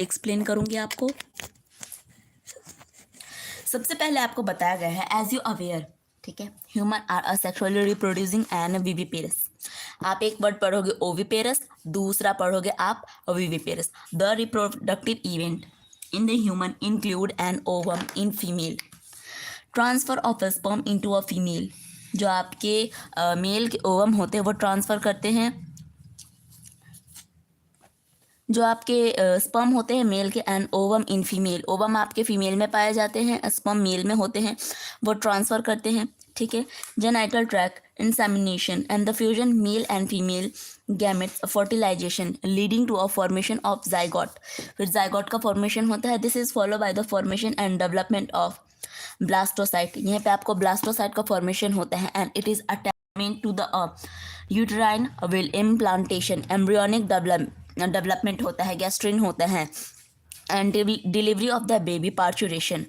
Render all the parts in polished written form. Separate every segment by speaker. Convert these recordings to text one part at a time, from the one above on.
Speaker 1: Explain करूंगी आपको। सबसे पहले आपको बताया गया है एज यू अवेयर, ठीक है, human are a sexually reproducing and viviparous. आप एक वर्ड पढ़ोगे ओविपेरस, दूसरा पढ़ोगे आप viviparous. The reproductive event in the human include an ovum in female, transfer of sperm into a female. जो आपके मेल के ओवम होते हैं वो ट्रांसफर करते हैं, जो आपके स्पर्म होते हैं मेल के, and ovum in female, ovum आपके फीमेल में पाए जाते हैं, स्पर्म मेल में होते हैं, वो ट्रांसफ़र करते हैं, ठीक है। Genital tract insemination and the fusion male and female gametes fertilisation leading to a formation of zygote. फिर जाइगोट का फॉर्मेशन होता है। This is follow by the formation and development of blastocyst. यहाँ पे आपको ब्लास्टोसाइट का फॉर्मेशन होता है and it is attachment to the uterine wall implantation, embryonic development होता है, गैस्ट्रिन होता है, and delivery of the baby parturition.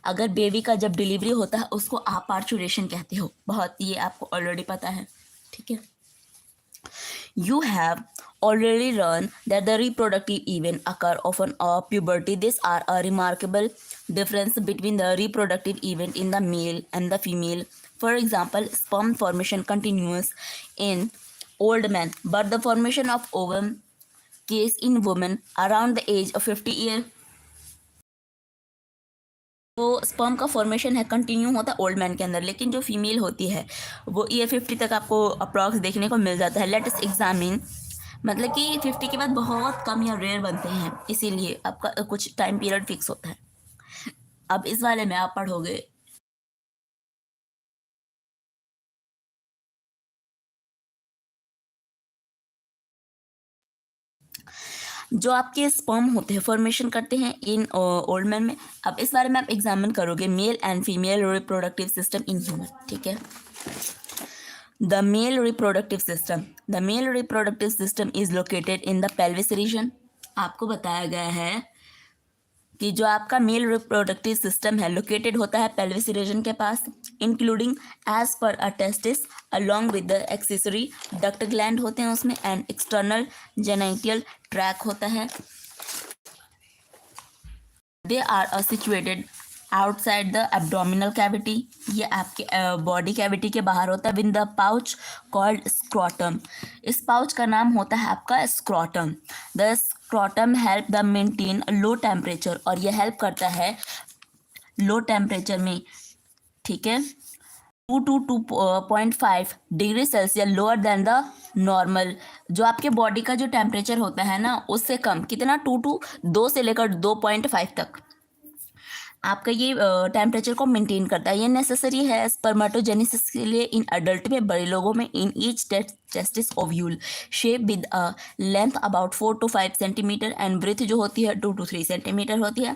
Speaker 1: अगर बेबी का जब डिलीवरी होता है उसको आप पार्चुरेशन कहते हो, बहुत ये आपको ऑलरेडी पता है, ठीक है। You have already learned that the reproductive events occur often at puberty. These are a remarkable difference between the reproductive event in the male and the female. For example, sperm formation continues in old men, but the formation of ovum case in women around the age of 50 years. तो sperm का formation है continue होता है old man के अंदर, लेकिन जो female होती है वो ईयर 50 तक आपको अप्रॉक्स देखने को मिल जाता है। लेट अस एग्जामिन, मतलब कि 50 के बाद बहुत कम या रेयर बनते हैं, इसीलिए आपका कुछ टाइम पीरियड फिक्स होता है। अब इस वाले में आप पढ़ोगे जो आपके स्पर्म होते हैं फॉर्मेशन करते हैं इन ओल्ड मैन में। अब इस बारे में आप एग्जामिन करोगे mail and female reproductive system in human, ठीक है। The male reproductive system. The male reproductive system is located in the pelvis region. आपको बताया गया है कि जो आपका मेल रिप्रोडक्टिव सिस्टम है लोकेटेड होता है पेल्विस रीजन के पास, including as per a testis along with the accessory duct gland होते हैं उसमें, एंड एक्सटर्नल जेनाइटल ट्रैक होता है। They are situated outside the abdominal cavity, ये आपके बॉडी कैविटी के बाहर होता है, with the pouch called scrotum. इस पाउच का नाम होता है आपका scrotum. The scrotum help the maintain low temperature, और ये हेल्प करता है लो टेम्परेचर में, ठीक है, 2 to 2.5 degree Celsius lower than the normal. जो आपके बॉडी का जो टेम्परेचर होता है ना उससे कम, कितना 2 से लेकर 2.5 तक आपका ये टेम्परेचर को मेंटेन करता है। ये नेसेसरी है स्पर्मेटोजेनेसिस के लिए इन अडल्ट में, बड़े लोगों में। In each testis ovule shape with a length about 4 to 5 centimetre and breadth जो होती है 2 to 3 सेंटीमीटर होती है।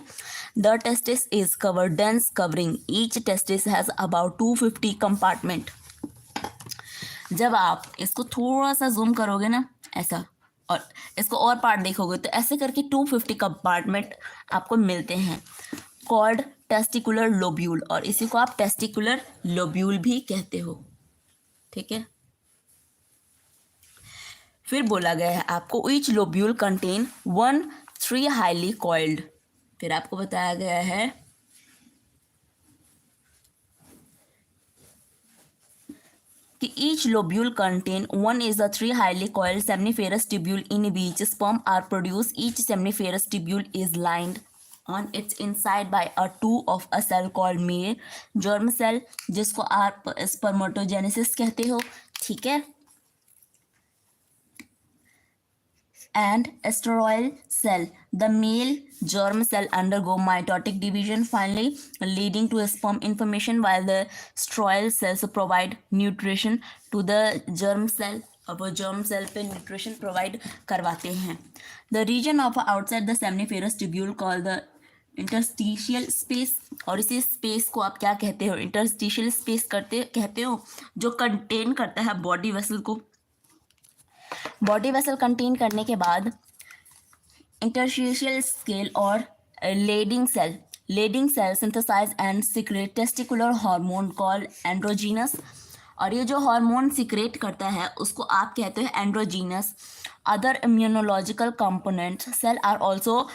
Speaker 1: The testis is covered dense covering, each testis has about 250 compartment. जब आप इसको थोड़ा सा जूम करोगे ना ऐसा, और इसको और पार्ट देखोगे तो ऐसे करके 250 कंपार्टमेंट आपको मिलते हैं, कॉल्ड टेस्टिकुलर लोब्यूल, और इसी को आप टेस्टिकुलर लोब्यूल भी कहते हो, ठीक है। फिर बोला गया है आपको each lobule contain 3 highly coiled. फिर आपको बताया गया है कि each lobule contain 3 highly coiled seminiferous tubule in which sperm are produce. Each seminiferous tubule is lined on its inside by a tube of a cell called male germ cell, जिसको आप spermatogenesis कहते हो, ठीक है, and sterile cell. The male germ cell undergo mitotic division finally leading to sperm formation, while the sterile cells provide nutrition to the germ cell। अब वो germ cell पे nutrition provide करवाते हैं। The region of outside the seminiferous tubule called the interstitial space, और इसी space को आप क्या कहते हो, इंटरस्टिशियल स्पेस कहते हो, जो कंटेन करता है बॉडी वेसल को। बॉडी वेसल कंटेन करने के बाद इंटरस्टिशियल स्केल और Leydig cell synthesize and secrete testicular hormone called androgens, और ये जो हार्मोन सिक्रेट करता है उसको आप कहते हैं androgens. Other immunological components cell are also